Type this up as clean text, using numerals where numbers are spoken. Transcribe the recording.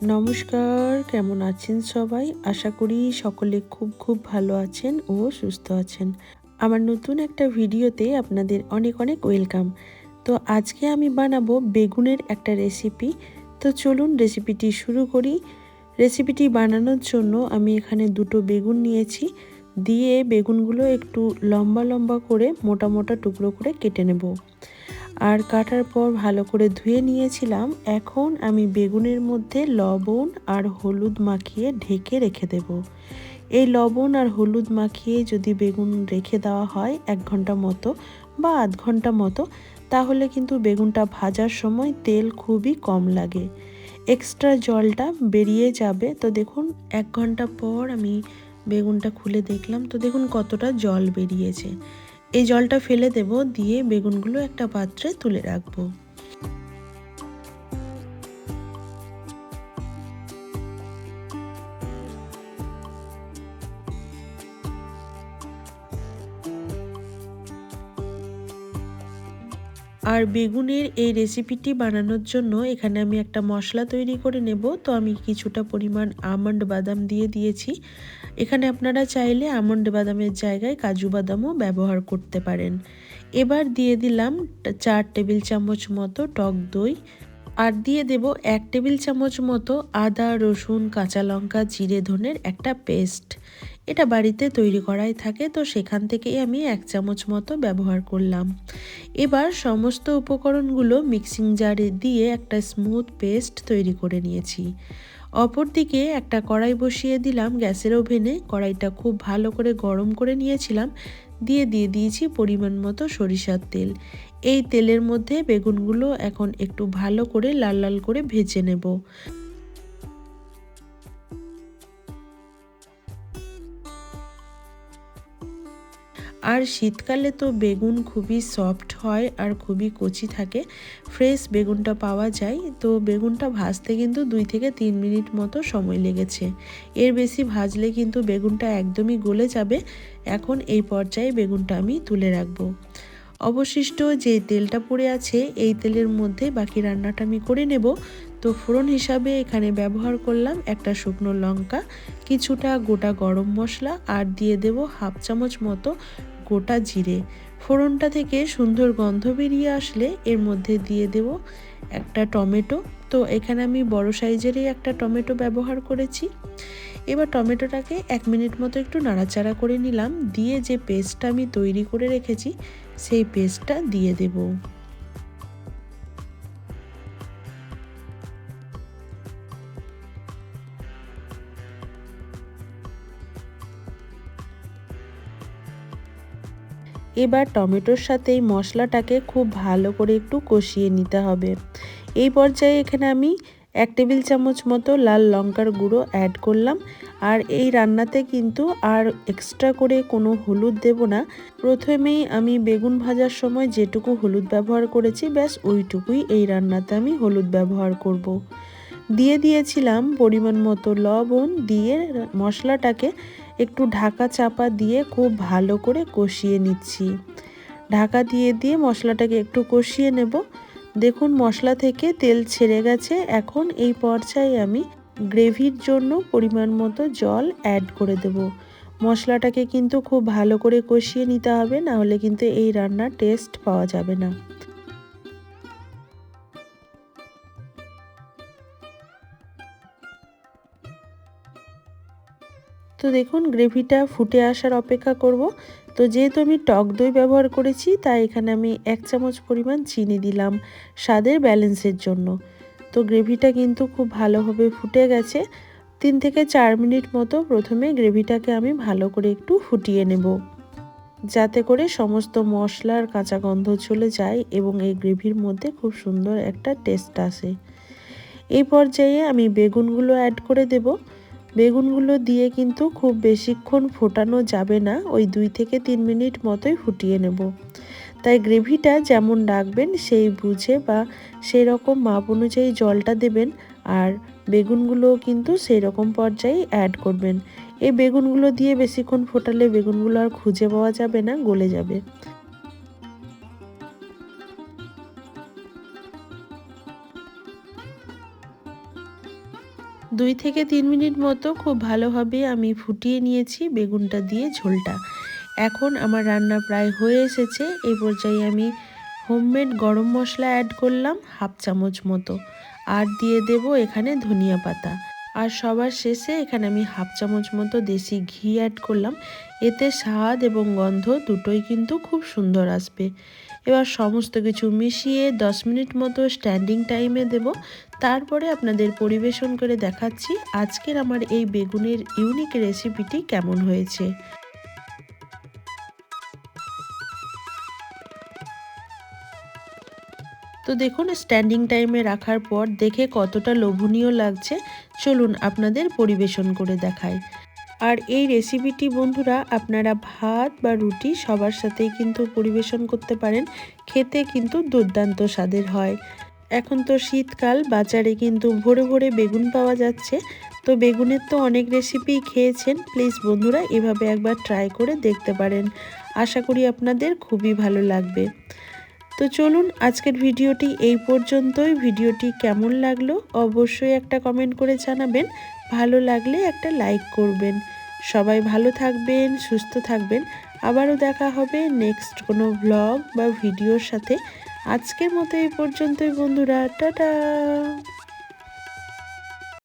নমস্কার, কেমন আছেন সবাই? আশা করি সকলে খুব ভালো আছেন ও সুস্থ আছেন। আমার নতুন একটা ভিডিওতে আপনাদের অনেক অনেক ওয়েলকাম। তো আজকে আমি বানাবো বেগুনের একটা রেসিপি। তো চলুন রেসিপিটি শুরু করি। রেসিপিটি বানানোর জন্য আমি এখানে দুটো বেগুন নিয়েছি। দিয়ে বেগুনগুলো একটু লম্বা লম্বা করে মোটা মোটা টুকরো করে কেটে নেব। আর কাটার পর ভালো করে ধুয়ে নিয়েছিলাম। এখন আমি বেগুনের মধ্যে লবণ আর হলুদ মাখিয়ে ঢেকে রেখে দেব। এই লবণ আর হলুদ মাখিয়ে যদি বেগুন রেখে দেওয়া হয় 1 ঘন্টা মতো বা আধ ঘন্টা মতো, তাহলে কিন্তু বেগুনটা ভাজার সময় তেল খুবই কম লাগে, এক্সট্রা জলটা বেরিয়ে যাবে। তো দেখুন 1 ঘন্টা পর আমি বেগুনটা খুলে দেখলাম, তো দেখুন কতটা জল বেরিয়েছে। এই জলটা ফেলে দেব, দিয়ে বেগুনগুলো একটা পাত্রে তুলে রাখবো। আর বেগুনের এই রেসিপিটি বানানোর জন্য এখানে আমি একটা মশলা তৈরি করে নেব। তো আমি কিছুটা পরিমাণ আমন্ড বাদাম দিয়ে দিয়েছি। এখানে আপনারা চাইলে আমন্ড বাদামের জায়গায় কাজু বাদামও ব্যবহার করতে পারেন। এবার দিয়ে দিলাম 4 টেবিল চামচ মতো টক দই। আর দিয়ে দেব 1 টেবিল চামচ মতো আদা, রসুন, কাঁচা লঙ্কা, জিরে, ধনের একটা পেস্ট। এটা বাড়িতে তৈরি করাই থাকে, তো সেখান থেকেই আমি 1 চামচ মতো ব্যবহার করলাম। এবার সমস্ত উপকরণগুলো মিক্সিং জারে দিয়ে একটা স্মুথ পেস্ট তৈরি করে নিয়েছি। অপরদিকে একটা কড়াই বসিয়ে দিলাম গ্যাসের ওভেনে। কড়াইটা খুব ভালো করে গরম করে নিয়েছিলাম। দিয়ে দিয়েছি পরিমাণ মতো সরিষার তেল। এই তেলের মধ্যে বেগুনগুলো এখন একটু ভালো করে লাল লাল করে ভেজে নেব। আর শীতকালে তো বেগুন খুবই সফট হয় আর খুবই কচি থাকে। ফ্রেশ বেগুনটা পাওয়া যায়। তো বেগুনটা ভাজতে কিন্তু 2 থেকে 3 মিনিট মতো সময় লেগেছে। এর বেশি ভাজলে কিন্তু বেগুনটা একদমই গলে যাবে। এখন এই পর্যায়ে বেগুনটা আমি তুলে রাখবো। অবশিষ্ট যে তেলটা পড়ে আছে এই তেলের মধ্যে বাকি রান্নাটা আমি করে নেব। তো ফোড়ন হিসাবে এখানে ব্যবহার করলাম একটা শুকনো লঙ্কা, কিছুটা গোটা গরম মশলা, আর দিয়ে দেব হাফ চামচ মতো গোটা জিরে। ফোড়নটা থেকে সুন্দর গন্ধ বেরিয়ে আসলে এর মধ্যে দিয়ে দেব একটা টমেটো। তো এখানে আমি বড় সাইজেরই একটা টমেটো ব্যবহার করেছি। এবার টমেটোটাকে 1 মিনিট মতো একটু নাড়াচাড়া করে নিলাম। দিয়ে যে পেস্টটা আমি তৈরি করে রেখেছি সেই পেস্টটা দিয়ে দেব। এবার টমেটোর সাথে এই মশলাটাকে খুব ভালো করে একটু কষিয়ে নিতে হবে। এই পর্যায়ে এখানে আমি 1 টেবিল চামচ মতো লাল লঙ্কার গুঁড়ো অ্যাড করলাম। আর এই রান্নাতে কিন্তু আর এক্সট্রা করে কোনো হলুদ দেব না। প্রথমেই আমি বেগুন ভাজার সময় যেটুকু হলুদ ব্যবহার করেছি, ব্যাস ওইটুকুই এই রান্নাতে আমি হলুদ ব্যবহার করব। দিয়ে দিয়েছিলাম পরিমাণ মতো লবণ। দিয়ে মশলাটাকে একটু ঢাকা চাপা দিয়ে খুব ভালো করে কষিয়ে নিচ্ছি। ঢাকা দিয়ে মশলাটাকে একটু কষিয়ে নেব। দেখুন মশলা থেকে তেল ছেড়ে গেছে। এখন এই পর্যায়ে আমি গ্রেভির জন্য পরিমাণ মতো জল অ্যাড করে দেব। মশলাটাকে কিন্তু খুব ভালো করে কষিয়ে নিতে হবে, না হলে কিন্তু এই রান্নার টেস্ট পাওয়া যাবে না। তো দেখুন গ্রেভিটা ফুটে আসার অপেক্ষা করব। তো যেহেতু আমি টক দই ব্যবহার করেছি, তাই এখানে আমি 1 চামচ পরিমাণ চিনি দিলাম স্বাদের ব্যালেন্সের জন্য। তো গ্রেভিটা কিন্তু খুব ভালোভাবে ফুটে গেছে। 3 থেকে 4 মিনিট মতো প্রথমে গ্রেভিটাকে আমি ভালো করে একটু ফুটিয়ে নেব, যাতে করে সমস্ত মশলার কাঁচা গন্ধ চলে যায় এবং এই গ্রেভির মধ্যে খুব সুন্দর একটা টেস্ট আসে। এই পর্যায়ে আমি বেগুনগুলো অ্যাড করে দেব। বেগুনগুলো দিয়ে কিন্তু খুব বেশিক্ষণ ফোটানো যাবে না, ওই 2 থেকে 3 মিনিট মতোই ফুটিয়ে নেব। তাই গ্রেভিটা যেমন রাখবেন সেই বুঝে বা সেই রকম মাপ অনুযায়ী জলটা দেবেন। আর বেগুনগুলোও কিন্তু সেই রকম পর্যায়ে অ্যাড করবেন। এই বেগুনগুলো দিয়ে বেশিক্ষণ ফোটালে বেগুনগুলো আর খুঁজে পাওয়া যাবে না, গলে যাবে। 2 থেকে 3 মিনিট মতো খুব ভালোভাবে আমি ফুটিয়ে নিয়েছি বেগুনটা দিয়ে ঝোলটা। এখন আমার রান্না প্রায় হয়ে এসেছে। এই পর্যায়ে আমি হোমমেড গরম মশলা অ্যাড করলাম 1/2 চামচ মতো, আর দিয়ে দেব এখানে ধনিয়া পাতা। আর সবার শেষে এখানে আমি 1/2 চামচ মতো দেশি ঘি অ্যাড করলাম। এতে স্বাদ এবং গন্ধ দুটোই কিন্তু খুব সুন্দর আসবে। এবার সমস্ত কিছু মিশিয়ে 10 মিনিট মতো স্ট্যান্ডিং টাইমে দেব। তারপরে আপনাদের পরিবেশন করে দেখাচ্ছি আজকের আমার এই বেগুনের ইউনিক রেসিপিটি কেমন হয়েছে। তো দেখুন স্ট্যান্ডিং টাইমে রাখার পর দেখে কতটা লোভনীয় লাগছে। চলুন আপনাদের পরিবেশন করে দেখাই। আর এই রেসিপিটি বন্ধুরা আপনারা ভাত বা রুটি সবার সাথেই কিন্তু পরিবেশন করতে পারেন। খেতে কিন্তু দুর্দান্ত স্বাদের হয়। এখন তো শীতকাল, বাজারে কিন্তু ভোরে ভোরে বেগুন পাওয়া যাচ্ছে। তো বেগুনের তো অনেক রেসিপি খেয়েছেন, প্লিজ বন্ধুরা এভাবে একবার ট্রাই করে দেখতে পারেন। আশা করি আপনাদের খুবই ভালো লাগবে। তো চলুন আজকের ভিডিওটি এই পর্যন্তই। ভিডিওটি কেমন লাগলো অবশ্যই একটা কমেন্ট করে জানাবেন। ভালো লাগলে একটা লাইক করবেন। সবাই ভালো থাকবেন, সুস্থ থাকবেন। আবারও দেখা হবে নেক্সট কোনো ব্লগ বা ভিডিওর সাথে। আজকের মতো এই পর্যন্তই বন্ধুরা, টাটা।